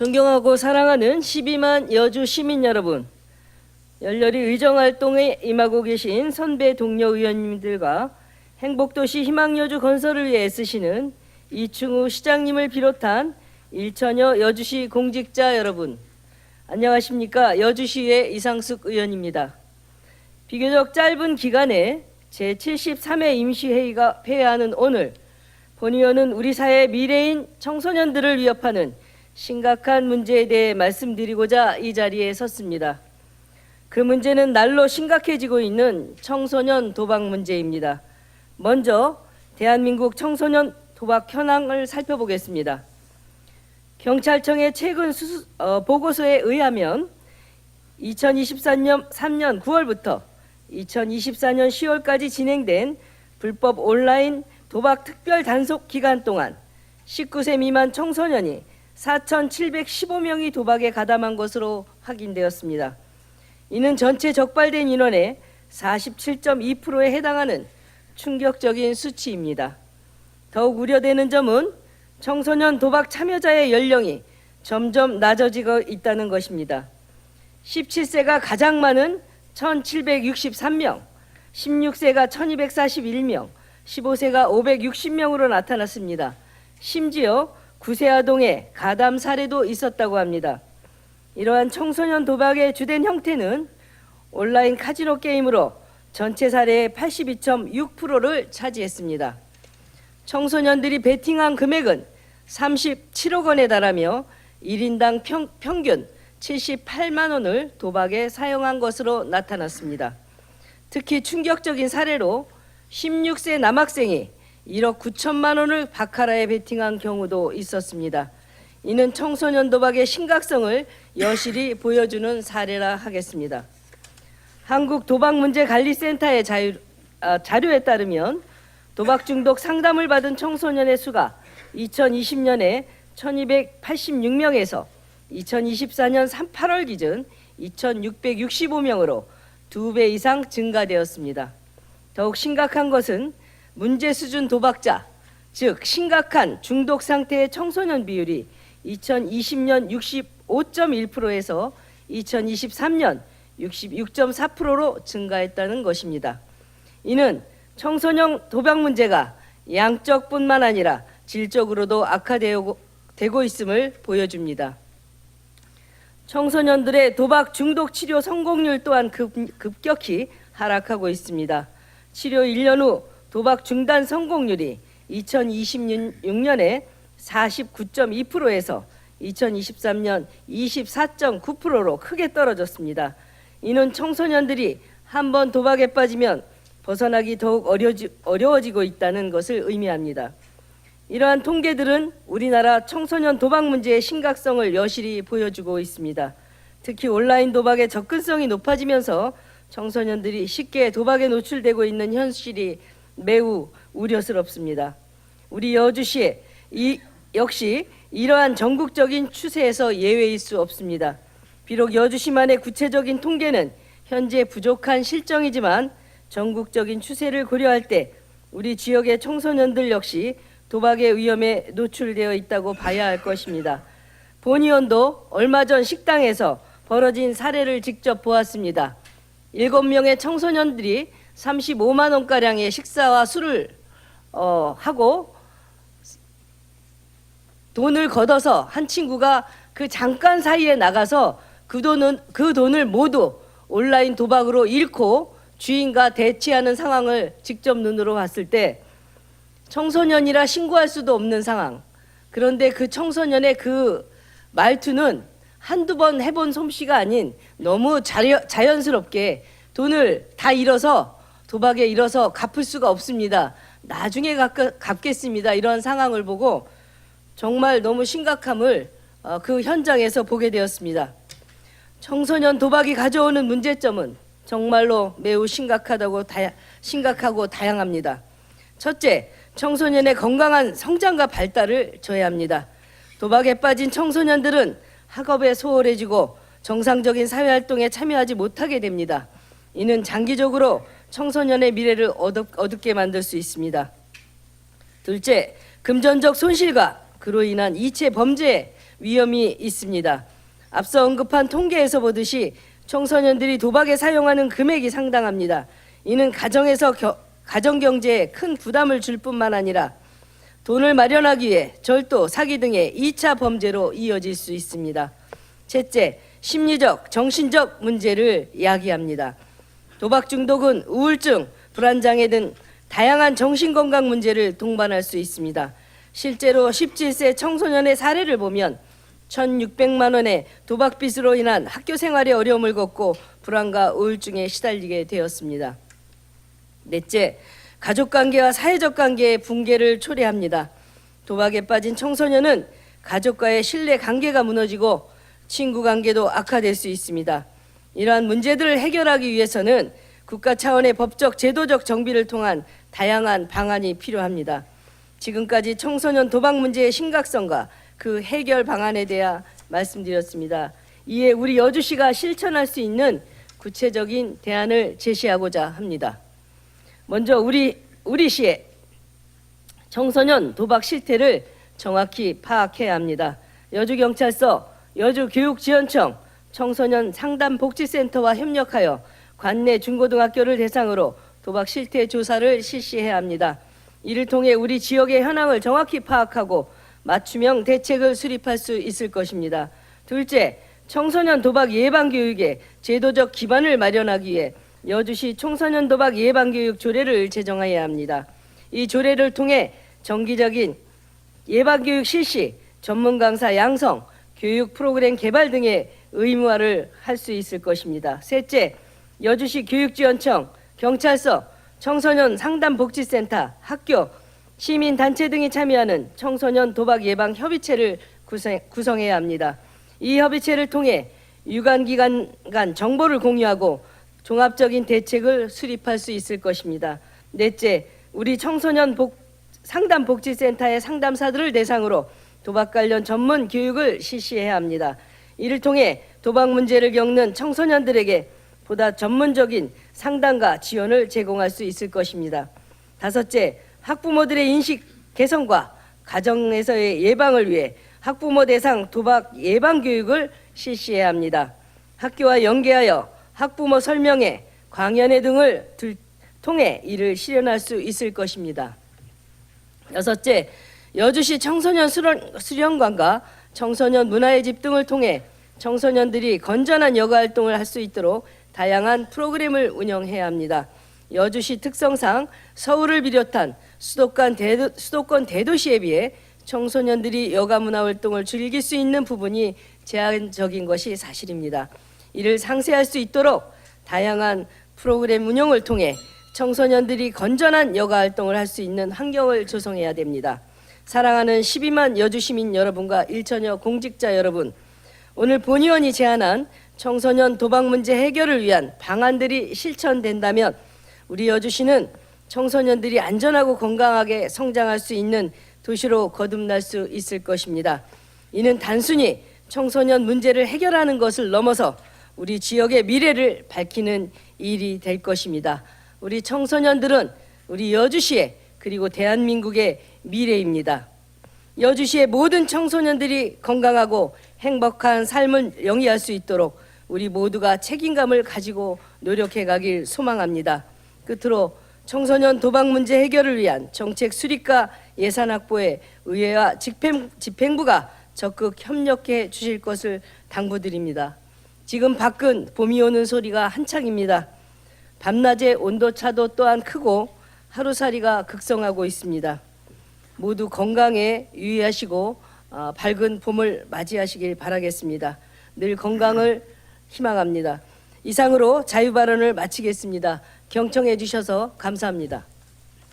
존경하고 사랑하는 12만 여주 시민 여러분, 열렬히 의정활동에 임하고 계신 선배 동료 의원님들과 행복도시 희망여주 건설을 위해 애쓰시는 이충우 시장님을 비롯한 일천여 여주시 공직자 여러분, 안녕하십니까. 여주시의 이상숙 의원입니다. 비교적 짧은 기간에 제73회 임시회의가 폐회하는 오늘, 본 의원은 우리 사회의 미래인 청소년들을 위협하는 심각한 문제에 대해 말씀드리고자 이 자리에 섰습니다. 그 문제는 날로 심각해지고 있는 청소년 도박 문제입니다. 먼저 대한민국 청소년 도박 현황을 살펴보겠습니다. 경찰청의 최근 보고서에 의하면 2023년 9월부터 2024년 10월까지 진행된 불법 온라인 도박 특별 단속 기간 동안 19세 미만 청소년이 4,715명이 도박에 가담한 것으로 확인되었습니다. 이는 전체 적발된 인원의 47.2%에 해당하는 충격적인 수치입니다. 더욱 우려되는 점은 청소년 도박 참여자의 연령이 점점 낮아지고 있다는 것입니다. 17세가 가장 많은 1,763명, 16세가 1,241명, 15세가 560명으로 나타났습니다. 심지어 9세 아동의 가담 사례도 있었다고 합니다. 이러한 청소년 도박의 주된 형태는 온라인 카지노 게임으로 전체 사례의 82.6%를 차지했습니다. 청소년들이 베팅한 금액은 37억 원에 달하며 1인당 평균 78만 원을 도박에 사용한 것으로 나타났습니다. 특히 충격적인 사례로 16세 남학생이 1억 9천만 원을 바카라에 베팅한 경우도 있었습니다. 이는 청소년 도박의 심각성을 여실히 보여주는 사례라 하겠습니다. 한국도박문제관리센터의 자료에 따르면 도박 중독 상담을 받은 청소년의 수가 2020년에 1,286명에서 2024년 8월 기준 2,665명으로 2배 이상 증가되었습니다. 더욱 심각한 것은 문제 수준 도박자, 즉 심각한 중독 상태의 청소년 비율이 2020년 65.1%에서 2023년 66.4%로 증가했다는 것입니다. 이는 청소년 도박 문제가 양적뿐만 아니라 질적으로도 악화되고 있음을 보여줍니다. 청소년들의 도박 중독 치료 성공률 또한 급격히 하락하고 있습니다. 치료 1년 후 도박 중단 성공률이 2026년에 49.2%에서 2023년 24.9%로 크게 떨어졌습니다. 이는 청소년들이 한번 도박에 빠지면 벗어나기 더욱 어려워지고 있다는 것을 의미합니다. 이러한 통계들은 우리나라 청소년 도박 문제의 심각성을 여실히 보여주고 있습니다. 특히 온라인 도박의 접근성이 높아지면서 청소년들이 쉽게 도박에 노출되고 있는 현실이 매우 우려스럽습니다. 우리 여주시 역시 이러한 전국적인 추세에서 예외일 수 없습니다. 비록 여주시만의 구체적인 통계는 현재 부족한 실정이지만 전국적인 추세를 고려할 때 우리 지역의 청소년들 역시 도박의 위험에 노출되어 있다고 봐야 할 것입니다. 본 의원도 얼마 전 식당에서 벌어진 사례를 직접 보았습니다. 7명의 청소년들이 35만 원가량의 식사와 술을 하고 돈을 걷어서 한 친구가 그 잠깐 사이에 나가서 그 돈을 모두 온라인 도박으로 잃고 주인과 대치하는 상황을 직접 눈으로 봤을 때 청소년이라 신고할 수도 없는 상황. 그런데 그 청소년의 그 말투는 한두 번 해본 솜씨가 아닌 너무 자연스럽게 돈을 다 잃어서 도박에 잃어서 갚을 수가 없습니다. 나중에 갚겠습니다. 이런 상황을 보고 정말 너무 심각함을 그 현장에서 보게 되었습니다. 청소년 도박이 가져오는 문제점은 정말로 매우 심각하고 다양합니다. 첫째, 청소년의 건강한 성장과 발달을 저해합니다. 도박에 빠진 청소년들은 학업에 소홀해지고 정상적인 사회활동에 참여하지 못하게 됩니다. 이는 장기적으로 청소년의 미래를 어둡게 만들 수 있습니다. 둘째, 금전적 손실과 그로 인한 이체 범죄에 위험이 있습니다. 앞서 언급한 통계에서 보듯이 청소년들이 도박에 사용하는 금액이 상당합니다. 이는 가정경제에 큰 부담을 줄 뿐만 아니라 돈을 마련하기 위해 절도, 사기 등의 2차 범죄로 이어질 수 있습니다. 셋째, 심리적, 정신적 문제를 야기합니다. 도박 중독은 우울증, 불안장애 등 다양한 정신건강 문제를 동반할 수 있습니다. 실제로 17세 청소년의 사례를 보면 1,600만 원의 도박빚으로 인한 학교 생활에 어려움을 겪고 불안과 우울증에 시달리게 되었습니다. 넷째, 가족관계와 사회적 관계의 붕괴를 초래합니다. 도박에 빠진 청소년은 가족과의 신뢰 관계가 무너지고 친구 관계도 악화될 수 있습니다. 이러한 문제들을 해결하기 위해서는 국가 차원의 법적, 제도적 정비를 통한 다양한 방안이 필요합니다. 지금까지 청소년 도박 문제의 심각성과 그 해결 방안에 대해 말씀드렸습니다. 이에 우리 여주시가 실천할 수 있는 구체적인 대안을 제시하고자 합니다. 먼저 우리 시의 청소년 도박 실태를 정확히 파악해야 합니다. 여주경찰서, 여주교육지원청, 청소년 상담복지센터와 협력하여 관내 중고등학교를 대상으로 도박 실태 조사를 실시해야 합니다. 이를 통해 우리 지역의 현황을 정확히 파악하고 맞춤형 대책을 수립할 수 있을 것입니다. 둘째, 청소년 도박 예방 교육의 제도적 기반을 마련하기 위해 여주시 청소년 도박 예방 교육 조례를 제정해야 합니다. 이 조례를 통해 정기적인 예방 교육 실시, 전문 강사 양성, 교육 프로그램 개발 등의 의무화를 할 수 있을 것입니다. 셋째, 여주시 교육지원청, 경찰서, 청소년 상담복지센터, 학교, 시민단체 등이 참여하는 청소년 도박 예방 협의체를 구성해야 합니다. 이 협의체를 통해 유관기관 간 정보를 공유하고 종합적인 대책을 수립할 수 있을 것입니다. 넷째, 우리 청소년 상담복지센터의 상담사들을 대상으로 도박 관련 전문 교육을 실시해야 합니다. 이를 통해 도박 문제를 겪는 청소년들에게 보다 전문적인 상담과 지원을 제공할 수 있을 것입니다. 다섯째, 학부모들의 인식 개선과 가정에서의 예방을 위해 학부모 대상 도박 예방 교육을 실시해야 합니다. 학교와 연계하여 학부모 설명회, 강연회 등을 통해 이를 실현할 수 있을 것입니다. 여섯째, 여주시 청소년 수련관과 청소년 문화의 집 등을 통해 청소년들이 건전한 여가 활동을 할 수 있도록 다양한 프로그램을 운영해야 합니다. 여주시 특성상 서울을 비롯한 수도권 대도시에 비해 청소년들이 여가 문화 활동을 즐길 수 있는 부분이 제한적인 것이 사실입니다. 이를 상쇄할 수 있도록 다양한 프로그램 운영을 통해 청소년들이 건전한 여가 활동을 할 수 있는 환경을 조성해야 됩니다. 사랑하는 12만 여주시민 여러분과 일천여 공직자 여러분, 오늘 본의원이 제안한 청소년 도박 문제 해결을 위한 방안들이 실천된다면 우리 여주시는 청소년들이 안전하고 건강하게 성장할 수 있는 도시로 거듭날 수 있을 것입니다. 이는 단순히 청소년 문제를 해결하는 것을 넘어서 우리 지역의 미래를 밝히는 일이 될 것입니다. 우리 청소년들은 우리 여주시의 그리고 대한민국의 미래입니다. 여주시의 모든 청소년들이 건강하고 행복한 삶을 영위할 수 있도록 우리 모두가 책임감을 가지고 노력해 가길 소망합니다. 끝으로 청소년 도박 문제 해결을 위한 정책 수립과 예산 확보에 의회와 집행부가 적극 협력해 주실 것을 당부드립니다. 지금 밖은 봄이 오는 소리가 한창입니다. 밤낮의 온도차도 또한 크고 하루살이가 극성하고 있습니다. 모두 건강에 유의하시고 밝은 봄을 맞이하시길 바라겠습니다. 늘 건강을 희망합니다. 이상으로 자유발언을 마치겠습니다. 경청해 주셔서 감사합니다.